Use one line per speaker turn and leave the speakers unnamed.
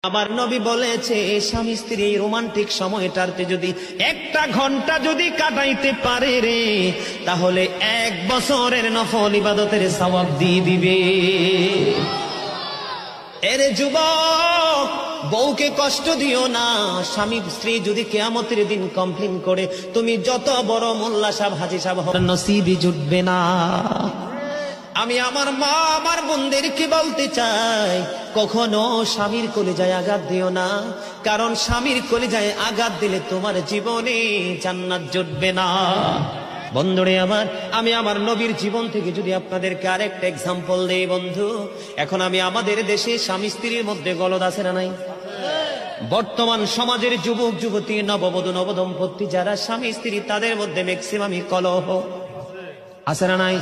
আমার নবী বলেছে স্বামী স্ত্রী এই রোমান্টিক সময়টাতে যদি 1টা ঘন্টা যদি কাটাইতে পারে রে, তাহলে 1 বছরের নফল ইবাদতের সওয়াব দিয়ে দিবে। এরে যুবক, বউকে কষ্ট দিও না। স্বামী স্ত্রী যদি কিয়ামতের দিন কমপ্লেইন করে, তুমি যত বড় মোল্লা সাহেব হাজী সাহেব হন, নসিবই জুটবে না। আমি আমার মা আমার বোনদেরকে বলতে চাই, কখনো স্বামীর কলিজায় আঘাত দিও না, কারণ স্বামীর কলিজায় আঘাত দিলে তোমার জীবনে জান্নাত জুটবে না। বন্ধুরে আমার, আমি আমার নবীর জীবন থেকে যদি আপনাদেরকে আরেকটা এক্সাম্পল দেই বন্ধু, এখন আমি আমাদের দেশে স্বামী স্ত্রীর মধ্যে গলদ আছে না নাই? বর্তমান সমাজের যুবক যুবতী, নববধূ নবদম্পতি যারা স্বামী স্ত্রী, তাদের মধ্যে ম্যাক্সিমামই কলহ আছে না নাই?